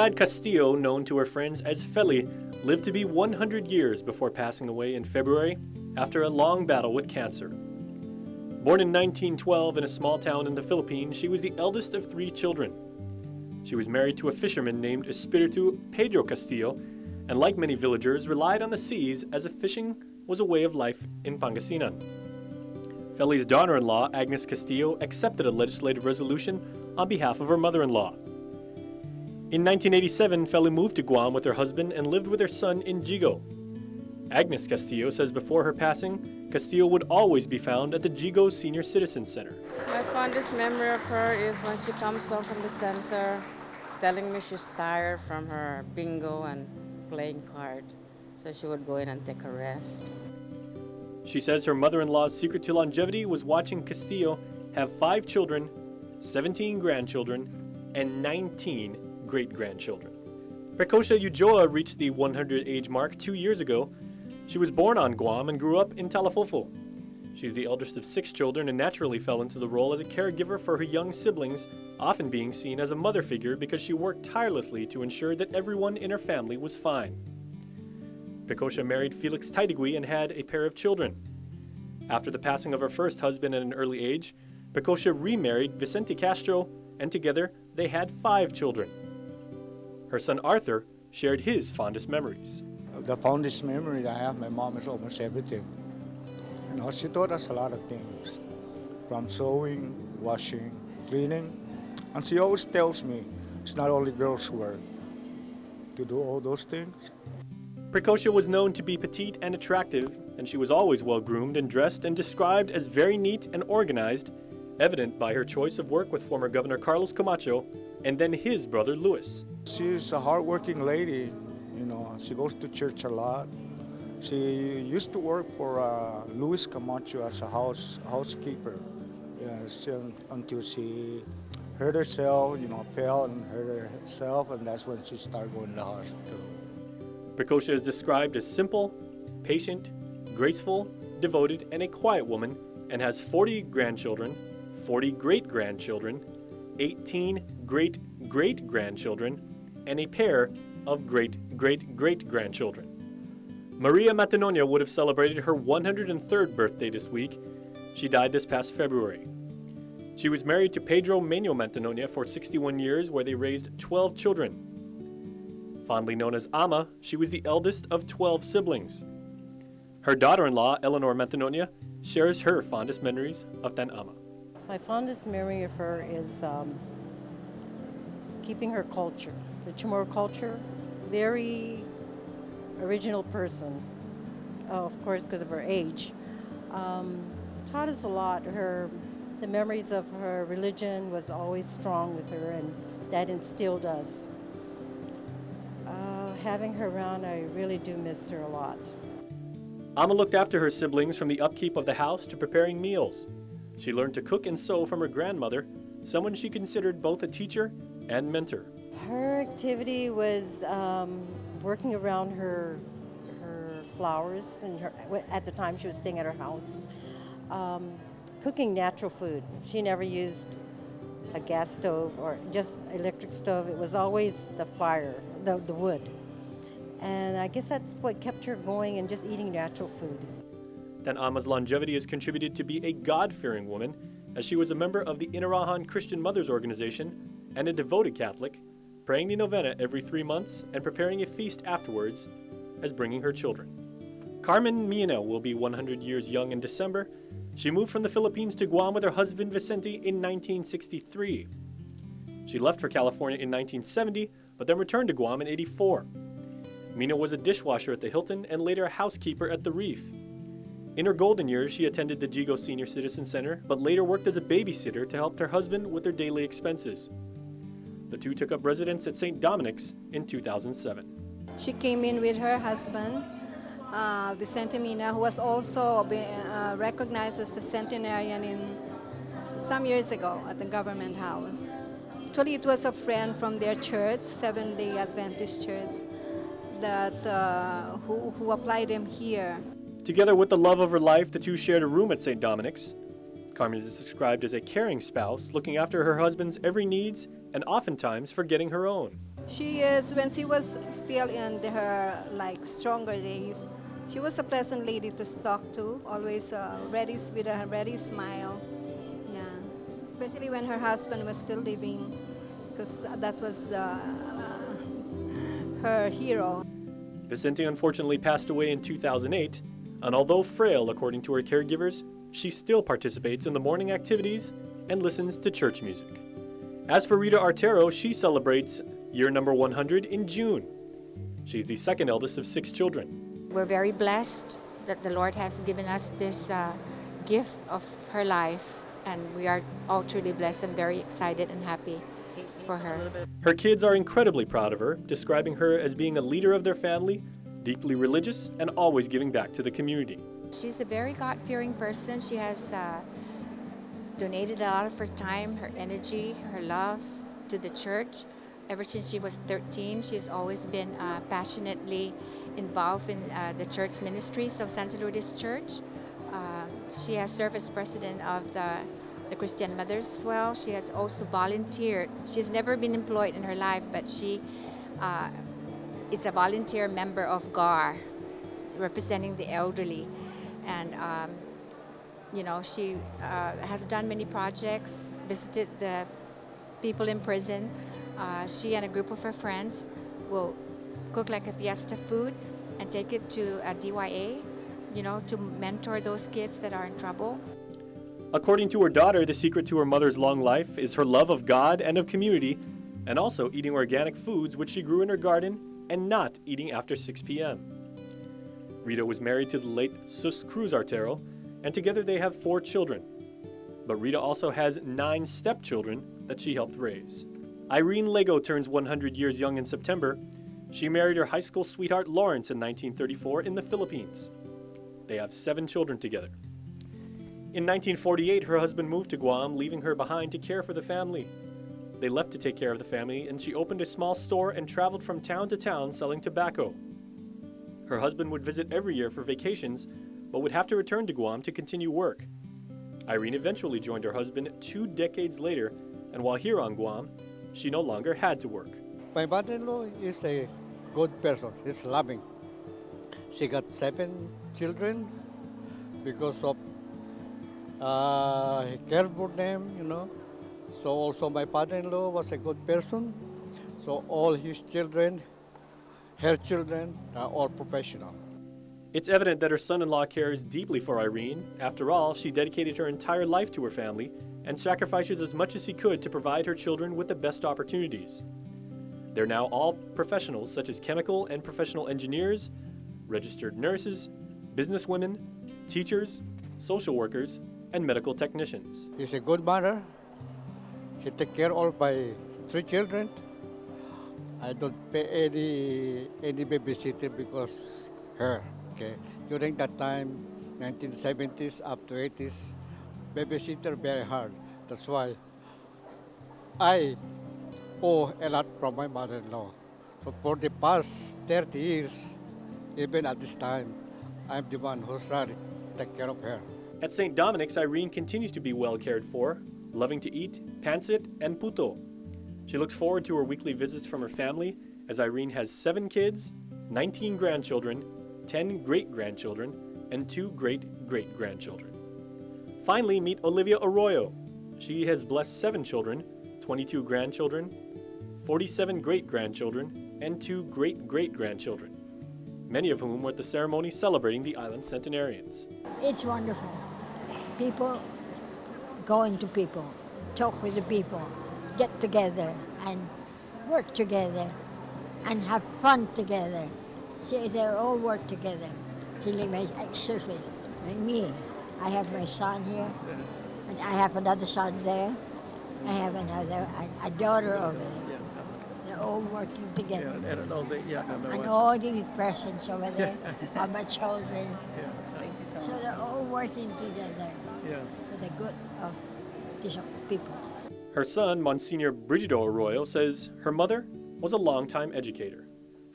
dad, Castillo, known to her friends as Feli, lived to be 100 years before passing away in February after a long battle with cancer. Born in 1912 in a small town in the Philippines, she was the eldest of 3 children. She was married to a fisherman named Espiritu Pedro Castillo, and like many villagers, relied on the seas as fishing was a way of life in Pangasinan. Feli's daughter-in-law, Agnes Castillo, accepted a legislative resolution on behalf of her mother-in-law. In 1987, Feli moved to Guam with her husband and lived with her son in Jigo. Agnes Castillo says before her passing, Castillo would always be found at the Jigo Senior Citizen Center. My fondest memory of her is when she comes home from the center, telling me she's tired from her bingo and playing card, so she would go in and take a rest. She says her mother-in-law's secret to longevity was watching Castillo have 5 children, 17 grandchildren, and 19 great-grandchildren. Precocia Ujoa reached the 100 age mark 2 years ago. She was born on Guam and grew up in Talafofo. She's the eldest of 6 children and naturally fell into the role as a caregiver for her young siblings, often being seen as a mother figure because she worked tirelessly to ensure that everyone in her family was fine. Precocia married Felix Taidigui and had a pair of children. After the passing of her first husband at an early age, Precocia remarried Vicente Castro, and together they had 5 children. Her son Arthur shared his fondest memories. The fondest memory I have, my mom is almost everything. You know, she taught us a lot of things, from sewing, washing, cleaning, and she always tells me it's not only girls' work to do all those things. Precocia was known to be petite and attractive, and she was always well-groomed and dressed and described as very neat and organized, evident by her choice of work with former Governor Carlos Camacho and then his brother Luis. She's a hardworking lady, you know, she goes to church a lot. She used to work for Luis Camacho as a housekeeper, until she hurt herself, you know, fell and hurt herself, and that's when she started going to the hospital. Precocia is described as simple, patient, graceful, devoted, and a quiet woman, and has 40 grandchildren, 40 great-grandchildren, 18 great-great-grandchildren, and a pair of great-great-great-grandchildren. Maria Matanonia would have celebrated her 103rd birthday this week. She died this past February. She was married to Pedro Menyo Matanonia for 61 years, where they raised 12 children. Fondly known as Ama, she was the eldest of 12 siblings. Her daughter-in-law, Eleanor Matanonia, shares her fondest memories of Tan Ama. My fondest memory of her is keeping her culture, the Chamorro culture. Very original person, of course, because of her age. Taught us a lot. The memories of her religion was always strong with her, and that instilled us. Having her around, I really do miss her a lot. Ama looked after her siblings from the upkeep of the house to preparing meals. She learned to cook and sew from her grandmother, someone she considered both a teacher and mentor. Her activity was working around her flowers, and at the time she was staying at her house, cooking natural food. She never used a gas stove or just electric stove. It was always the fire, the wood. And I guess that's what kept her going and just eating natural food. Tan Ama's longevity has contributed to be a God-fearing woman, as she was a member of the Inarahan Christian Mothers Organization and a devoted Catholic, praying the novena every 3 months and preparing a feast afterwards as bringing her children. Carmen Mina will be 100 years young in December. She moved from the Philippines to Guam with her husband Vicente in 1963. She left for California in 1970, but then returned to Guam in 84. Mina was a dishwasher at the Hilton and later a housekeeper at the Reef. In her golden years, she attended the Jigo Senior Citizen Center, but later worked as a babysitter to help her husband with their daily expenses. The two took up residence at St. Dominic's in 2007. She came in with her husband, Vicente Mina, who was also recognized as a centenarian some years ago at the government house. Actually, it was a friend from their church, Seventh-day Adventist Church, that who applied him here. Together with the love of her life, the two shared a room at St. Dominic's. Carmen is described as a caring spouse, looking after her husband's every needs and oftentimes forgetting her own. She is, when she was still in her like stronger days, she was a pleasant lady to talk to, always ready with a ready smile. Yeah, especially when her husband was still living, because that was her hero. Vicente unfortunately passed away in 2008, and although frail according to her caregivers, she still participates in the morning activities and listens to church music. As for Rita Artero, she celebrates year number 100 in June. She's the second eldest of 6 children. We're very blessed that the Lord has given us this gift of her life, and we are all truly blessed and very excited and happy for her. Her kids are incredibly proud of her, describing her as being a leader of their family, deeply religious, and always giving back to the community. She's a very God-fearing person. She has donated a lot of her time, her energy, her love to the church. Ever since she was 13, she's always been passionately involved in the church ministries of Santa Lourdes Church. She has served as president of the Christian Mothers as well. She has also volunteered. She's never been employed in her life, but she is a volunteer member of GAR, representing the elderly. And she has done many projects, visited the people in prison. She and a group of her friends will cook like a fiesta food and take it to a DYA, to mentor those kids that are in trouble. According to her daughter, the secret to her mother's long life is her love of God and of community, and also eating organic foods which she grew in her garden and not eating after 6 p.m. Rita was married to the late Sus Cruz Artero, and together they have 4 children. But Rita also has 9 stepchildren that she helped raise. Irene Lego turns 100 years young in September. She married her high school sweetheart Lawrence in 1934 in the Philippines. They have 7 children together. In 1948, her husband moved to Guam, leaving her behind to care for the family. They left to take care of the family, and she opened a small store and traveled from town to town selling tobacco. Her husband would visit every year for vacations, but would have to return to Guam to continue work. Irene eventually joined her husband 2 decades later, and while here on Guam, she no longer had to work. My mother-in-law is a good person. She's loving. She got 7 children because of he cared for them, So also my father-in-law was a good person. So all his children, her children, are all professional. It's evident that her son-in-law cares deeply for Irene. After all, she dedicated her entire life to her family and sacrifices as much as she could to provide her children with the best opportunities. They're now all professionals such as chemical and professional engineers, registered nurses, businesswomen, teachers, social workers, and medical technicians. She's a good mother. She takes care of my 3 children. I don't pay any babysitter because her. Okay. During that time, 1970s up to 80s, babysitter very hard. That's why I owe a lot from my mother-in-law. So for the past 30 years, even at this time, I'm the one who's trying to take care of her. At St. Dominic's, Irene continues to be well cared for, loving to eat, pancit, and puto. She looks forward to her weekly visits from her family, as Irene has 7 kids, 19 grandchildren, 10 great-grandchildren, and 2 great-great-grandchildren. Finally, meet Olivia Arroyo. She has blessed 7 children, 22 grandchildren, 47 great-grandchildren, and 2 great-great-grandchildren, many of whom were at the ceremony celebrating the island's centenarians. It's wonderful. People going to people, talk with the people, get together and work together and have fun together. See, they all work together. Excuse me, like me. I have my son here, and I have another son there. I have a daughter over there. They're all working together. And all the presents over there are my children. So they're all working together for the good of these people. Her son, Monsignor Brigido Arroyo, says her mother was a longtime educator.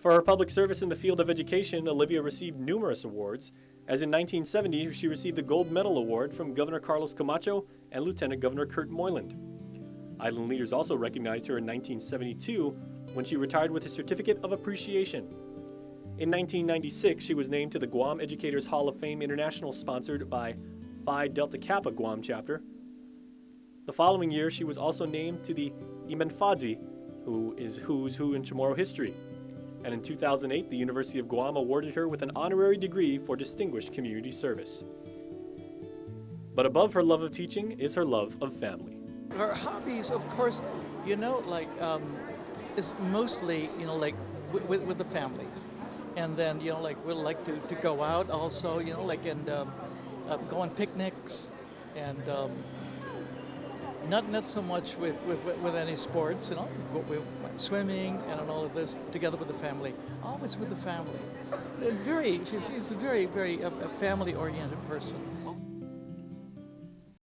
For her public service in the field of education, Olivia received numerous awards, as in 1970 she received the Gold Medal Award from Governor Carlos Camacho and Lieutenant Governor Kurt Moyland. Island leaders also recognized her in 1972 when she retired with a Certificate of Appreciation. In 1996, she was named to the Guam Educators Hall of Fame International, sponsored by Phi Delta Kappa Guam chapter. The following year, she was also named to the Imenfadzi, who is Who's Who in Chamorro history. And in 2008, the University of Guam awarded her with an honorary degree for distinguished community service. But above her love of teaching is her love of family. Her hobbies, of course, is mostly, with the families. And then, we like to go out also, and go on picnics, and not so much with any sports, we went swimming and all of this together with the family, always with the family. And she's a very, very family-oriented person.